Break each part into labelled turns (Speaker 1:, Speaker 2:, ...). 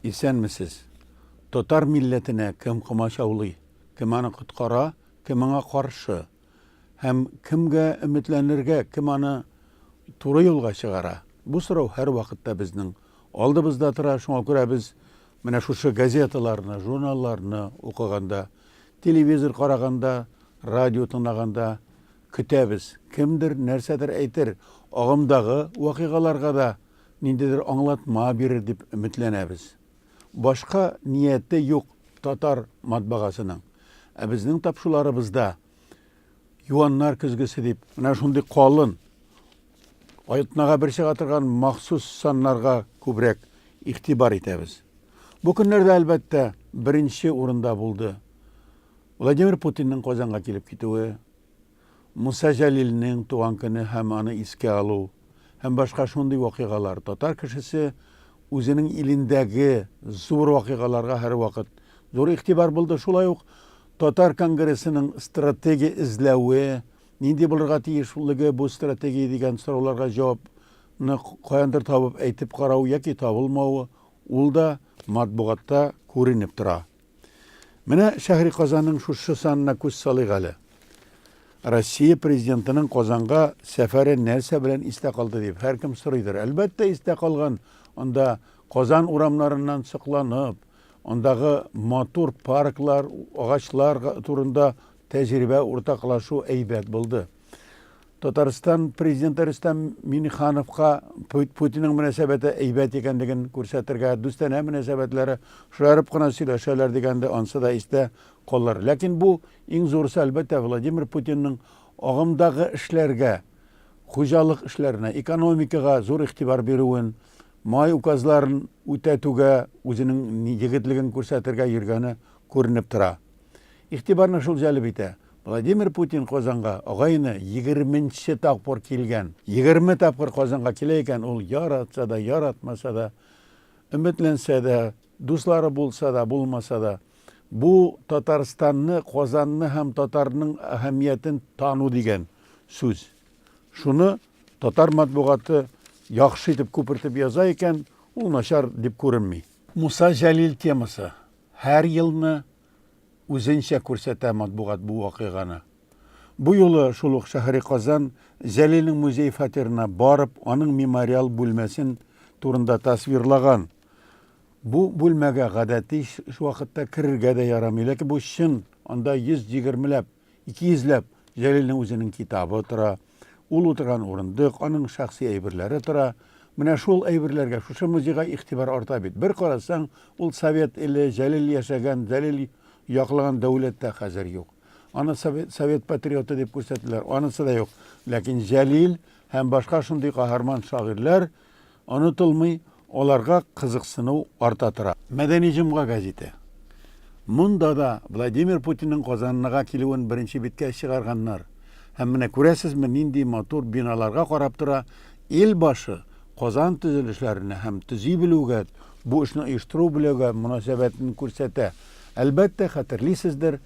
Speaker 1: Исәнмесез? Татар милләтенә кем комачаулый, кем аны коткара, кем аңа каршы, һәм кемгә өметләнергә, кем аны туры юлга чыгара? Бу сорау һәр вакытта безнең алдыбызда тора. Шуңа күрә без менә шушы газеталарны, журналларны укыганда, телевизор караганда, радио тыңлаганда көтәбез. Кемдер нәрсәдер әйтер, агымдагы вакыйгаларга да ниндидер аңлатма бирер дип өметләнәбез. Башка нияте юк татар матбагасының. Ә безнең тапшуларыбызда юаннар көзгесе дип, менә шундый калын, аятнага бер чыга торган махсус саннарга күбрәк игътибар итәбез. Бу көннәрдә әлбәттә беренче урында булды Владимир Путинның Казанга килеп китүе, Муса Җәлилнең туган көне һәм аны искә алу, һәм башка шундый вакыйгалар. Татар кешесе үзенең илендәге зур вакыйгаларга һәр вакыт зур игътибар булды. Шулай ук Татар конгрессының стратегия эзләүе, нинди булырга тиешлеге бу стратегия дигән сорауларга җавапны каяндыр табып әйтеп карау яки табылмавы, ул да матбугатта күренеп тора. Менә шәһри Казанның шушы санына күз салыйк әле. Россия президентының Казанга сәфәре нәрсә белән истә калды дип һәркем сорыйдыр. Әлбәттә истә калган. Анда Казан урамнарыннан сыкланып, андагы матур парклар, агачлар турында тәҗрибә уртаклашу әйбәт булды. Татарстан президенты Рөстәм Миңнехановка Путинның мөнәсәбәте әйбәт икәнлеген күрсәтергә, дустанә мөнәсәбәтләре шуларып кына сөйләшәләр дигәндә ансы да истә калыр. Ләкин бу иң зурысы әлбәттә Владимир Путинның агымдагы эшләргә, хуҗалык эшләренә, экономикага зур игътибар бирүен, май указларын үтәтүгә, үзенең егетлеген күрсәтергә йөргәне күренеп тора. Игътибарны шул җәлеп итә. Владимир Путин Казанга агайны 20нче тапкыр килгән. 20 тапкыр Казанга килә икән, ул яратса да, яратмаса да, өметләнсә дә, дуслары булса да, булмаса да, бу Татарстанны, Казанны һәм татарның әһәмиятен тану дигән сүз. Шуны татар матбугаты яхшы итеп күпертеп яза икән, ул начар дип күренми. Муса Җәлил темасы. Һәр елны үзенчә күрсәтә матбугат бу вакыйганы. Бу юлы шул ук шәһри Казан Җәлилнең музей фатирына барып, аның мемориал бүлмәсен турында тасвирлаган. Бу бүлмәгә гадәти вакытта керергә дә ярамый, ләкин бу чын, анда 120ләп, 200ләп Җәлилнең үзенең китабы тора, ул утырган урындык, аның шәхси әйберләре тора. Менә шул әйберләргә, шушы музейга игътибар арта бит. Бер карасаң, ул Совет иле, Җәлил яшәгән, Җәлил яклаган дәүләттә хәзер юк. Аны Совет патриоты дип күрсәтәләр, анысы да юк. Ләкин Җәлил һәм башка шундый каһарман шагыйрьләр онытылмый, аларга кызыксыну арта тора. Мәдәни җомга гәзите. Монда да Владимир Путинның Казанга килүен беренче биткә чыгарганнар. Һәм менә күрәсезме, нинди матур биналарга карап тора, ил башы Казан төзелешләренә һәм төзи белүгә, бу эшне оештыру беләгә мөнәсәбәтен күрсәтә. Әлбәттә, хәтерлисездер,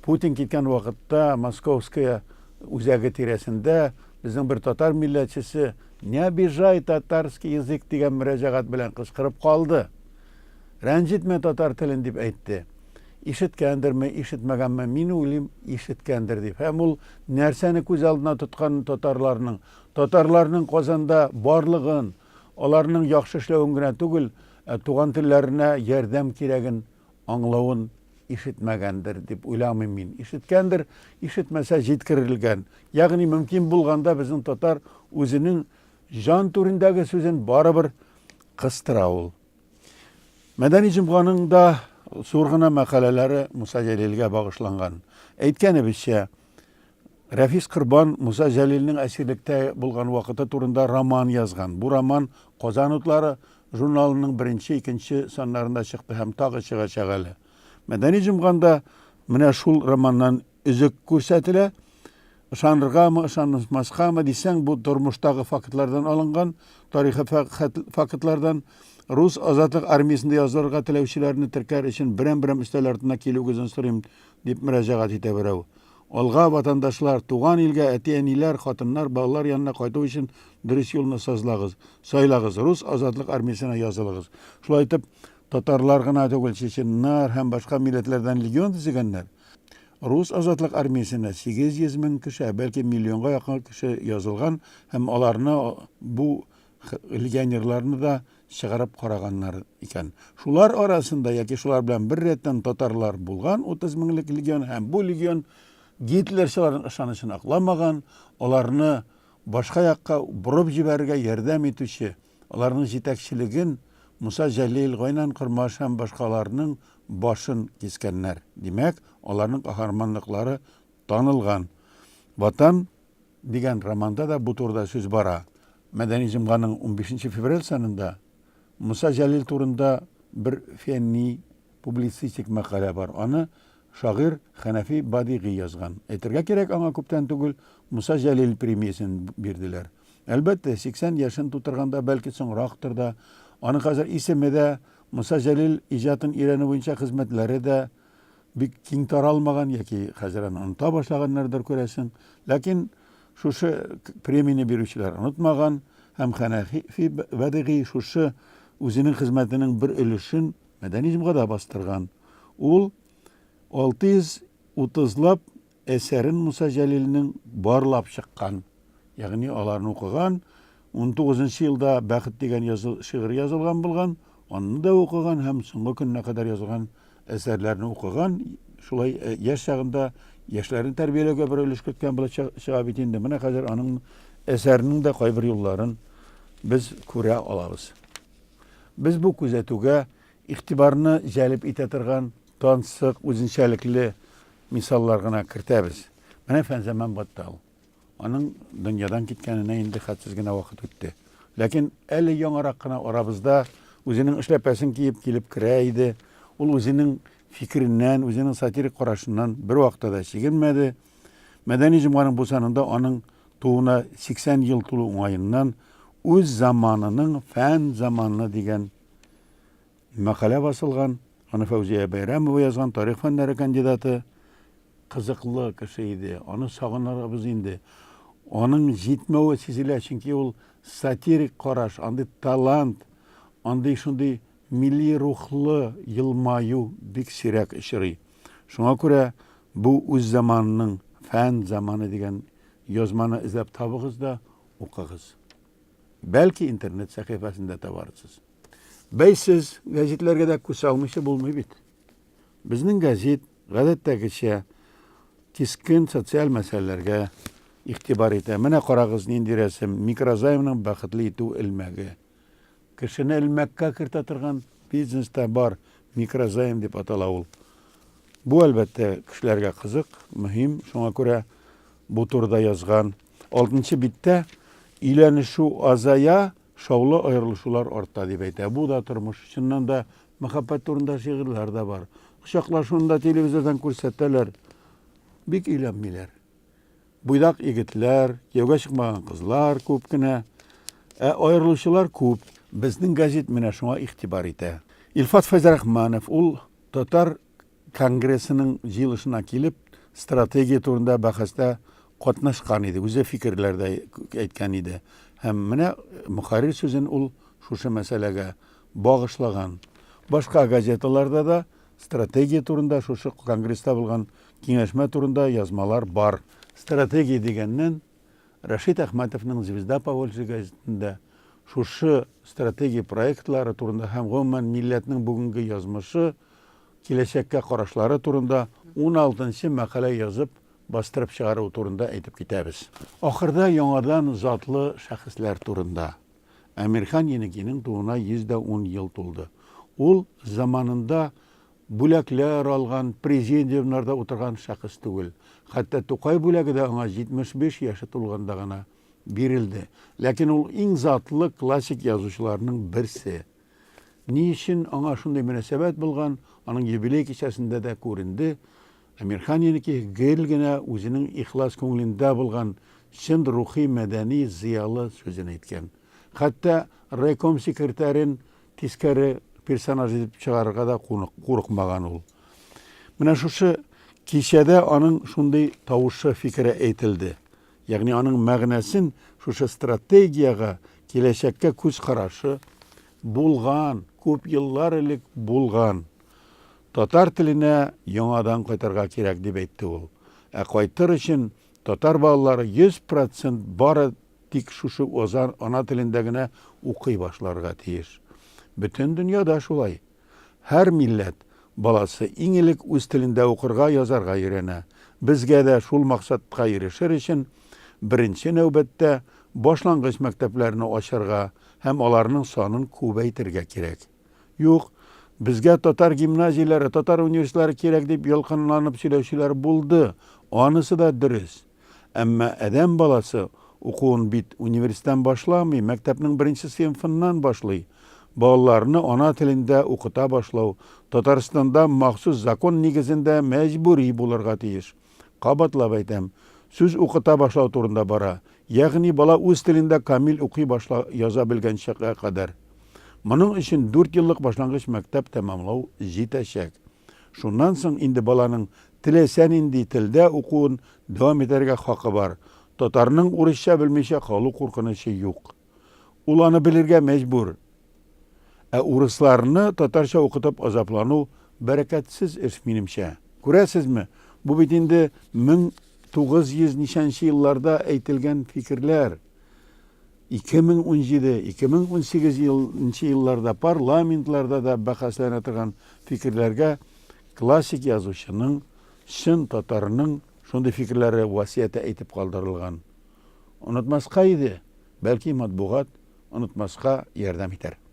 Speaker 1: Путин киткән вакытта Московская үзәге тирәсендә безнең бер татар милләтчесе «Не обижай татарский язык» дигән мөрәҗәгать белән кычкырып калды. Рәнҗетмә татар телен дип әйтте. Ишеткәндерме, ишетмәгәнме, мин уйлыйм, ишеткәндер дип. Һәм ул нәрсәне күз алдына тоткан татарларның Казанда барлыгын, аларның яхшы эшләвен генә түгел, туган телләренә ярдәм кирәген аңлавын ишетмәгәндер дип уйламыйм мин. Ишеткәндер, ишетмәсә җиткерелгән. Ягъни мөмкин булганда безнең татар үзенең җан түрендәге сүзен барыбер кыстыра ул. Мәдәни җомганың да зур гына мәкаләләре Муса Җәлилгә багышланган. Әйткәнебезчә, Рәфис Корбан Муса Җәлилнең әсирлектә булган вакыты турында роман язган. Бу роман Казан утлары журналының 1-2 саннарында чыкты һәм тагы чыгачак әле. Мәдәни җомганда менә шул романнан үзек күрсәтелә. Ышаныргамы, ышанмаскамы дисәң, бу тормыштагы фактлардан алынган, тарихи фактлардан. Рус азатлык армиясында язарга теләүчеләрне теркәр өчен берәм-берәм өстәл артына килүгезен сорыйм дип мөрәҗәгать итә берәү. Алга ватандашлар, туган илгә әти-әниләр, хатыннар, балалар янына кайту өчен дөрес юлны сайлагыз. Рус азатлык армиясына язылыгыз. Шулай итеп, татарлар гына түгел, чеченнар һәм башка милләтләрдән легион төзегәннәр. Рус азатлык армиясенә 800 мең кеше, бәлки миллионга якын кеше язылган һәм аларны бу легионерларны да чыгарып караганнар икән. Шулар арасында яки шулар белән бер рәттән татарлар булган 30 меңлек легион һәм бу легион гитлерчыларның ышанычын акламаган, аларны башка якка бурып җибәрергә ярдәм итүче, аларның җитәкчелеген Муса Җәлил, Гайнан Кырмаш һәм башкаларның башын кискәннәр. Димәк, аларның каһарманлыклары танылган. Ватан дигән романда да бу турыда сүз бара. Мәдәни җомганың 15 февраль санында Муса Җәлил турында бер фәнни публицистик мәкалә бар. Аны шагыйрь Хәнәфи Бадигый язган. Әйтергә кирәк, аңа күптән түгел Муса Җәлил премиясын бирделәр. Әлбәттә, 80 яшын тутырганда, бәлки соңрактыр да, аның хәзер исеме дә, Муса Җәлил иҗатын өйрәнү буенча хезмәтләре дә бик киң таралмаган яки хәзер аны оныта башлаганнардыр күрәсең. Ләкин шушы премияны бирүчеләр онытмаган һәм Хәнәфи Бадигый шушы үзенең хезмәтенең бер өлешен мәдәни җомгада бастырган. Ул 630лап әсәрен Муса Җәлилнең барлап чыккан. Ягъни аларны укыган, 19 елда Бәхет дигән шигырь язылган булган, аны да укыган һәм соңгы көненә кадәр язылган әсәрләрне укыган. Шулай яшь чагында яшьләрне тәрбияләүгә бер өлеш керткән булып чыга бит инде. Менә хәзер аның әсәренең дә кайбер юлларын без күрә алабыз. Без бу күзәтүгә игътибарны җәлеп итә торган тансык, үзенчәлекле мисаллар гына кертәбез. Менә Фәнзаман Баттал. Аның дөньядан киткәненә инде хәтсез генә вакыт үтте. Ләкин әле яңарак кына арабызда үзенең эшләпәсен киеп килеп керә иде. Ул үзенең фикереннән, үзенең сатирик карашыннан бер вакытта да чигенмәде. Мәдәни җомганың бу санында аның тууына 80 ел тулу уңаеннан үз заманының фән заманы дигән мәкалә басылган. Аны Фәүзия Бәйрәмова язган, тарих фәннәре кандидаты. Кызыклы кеше иде. Аны сагынырбыз инде. Аның җитмәве сизелә, чөнки ул сатирик караш, андый талант, андый шундый милли рухлы елмаю бик сирәк очрый. Шуңа күрә бу үз заманының фән заманы дигән язманы эзләп табыгыз да укыгыз. Бәлки интернет сәхифәсендә табарсыз. Бәйсез гәзитләргә дә күз салмыйча булмый бит. Безнең гәзит гадәттәгечә кискен социаль мәсьәләләргә игътибар итә. Менә карагыз, нинди рәсем: Микрозаймның бәхетле итү элмәге. Кешене элмәккә кертә торган бизнеста бар микрозайм дип атала ул. Бу әлбәттә кешеләргә кызык, мөһим. Шуңа күрә бу турыда язган. 6нчы биттә өйләнешү азая, шаулы аерылышулар арта дип әйтә. Бу да тормыш. Чыннан да мәхәббәт турында шигырьләр дә бар. Кочаклашуында телевизордан күрсәтәләр. Бик өйләнмиләр. Буйдак егетләр, кияүгә чыкмаган кызлар күп кенә. Аерылышулар күп. Безнең гәзит менә шуңа игътибар итә. Илфат Фәйзрахманов, ул татар конгрессының җыелышына килеп, стратегия турында бәхәстә катнашкан иде. Үзе фикерләрдә әйткән иде. Һәм менә мөхәррир сүзен ул шушы мәсьәләгә багышлаган. Башка газеталарда да стратегия турында, шушы конгресста булган киңәшмә турында язмалар бар. Стратегия дигәннән Рашид Әхмәтовның Звезда Поволжья газетында шушы стратегия проектлары турында һәм гомумән милләтнең бүгенге язмышы, киләчәккә карашлары турында 16нчы мәкалә язып, бастырып чыгару турында әйтеп китәбез. Ахырда яңадан затлы шәхесләр турында. Әмирхан Енекинең тууына 110 ел тулды. Ул заманында бүләкләр алган, президиумнарда утырган шәхес түгел. Хәтта Тукай бүләге дә аңа 75 яшы тулганда гына бирелде. Ләкин ул иң затлы классик язучыларның берсе. Ни өчен аңа шундый мөнәсәбәт булган, аның юбилей кичәсендә дә күренде. Әмирхан Енеки гел генә үзенең ихлас күңелендә булган чын рухи мәдәни зыялы сүзен әйткән. Хәтта райком секретарен тискәре персонаж итеп чыгарырга да курыкмаган ул. Менә шушы кичәдә аның шундый тавышы, фикере әйтелде. Ягъни аның мәгънәсен шушы стратегияга, киләчәккә күз карашы булган күп еллар элек булган. Татар теленә яңадан кайтырга кирәк дип әйтте ул. Кайтыр өчен татар балалары 100% бары тик шушы ана телендә генә укый башларга тиеш. Бөтен дөньяда шулай. Һәр милләт баласы иң элек үз телендә укырга, язарга өйрәнә. Безгә дә шул максатка ирешер өчен беренче нәүбәттә башлангыч мәктәпләрне ачарга һәм аларның санын күбәйтергә кирәк. Юк, безгә татар гимназияләре, татар университетлары кирәк дип ялкынланып сөйләүчеләр булды. Анысы да дөрес. Әмма адәм баласы укуын бит университеттан башламый, мәктәпнең беренче сыйныфыннан башлый. Балаларны ана телендә укыта башлау Татарстанда махсус закон нигезендә мәҗбүри булырга тиеш. Кабатлап әйтәм, сүз укыта башлау турында бара. Ягъни бала үз телендә камил укый яза белгәнчә кадәр. Моның өчен 4 еллык башлангыч мәктәп тәмамлау җитәчәк. Шуннан соң инде баланың теләсә нинди телдә укуын дәвам итәргә хакы бар. Татарның урысча белмичә калу куркынычы юк. Ул аны белергә мәҗбүр. Урысларны татарча укытып азаплану бәрәкәтсез эш минемчә. Күрәсезме? Бу бит инде 1900 ничәнче елларда әйтелгән фикерләр. 2017-2018 елларда парламентларда да бәхәсләнә торган фикерләргә классик язучының, чын татарының шундый фикерләре васыяте әйтеп калдырылган. Онытмаска иде, бәлки матбугат онытмаска ярдәм итәр.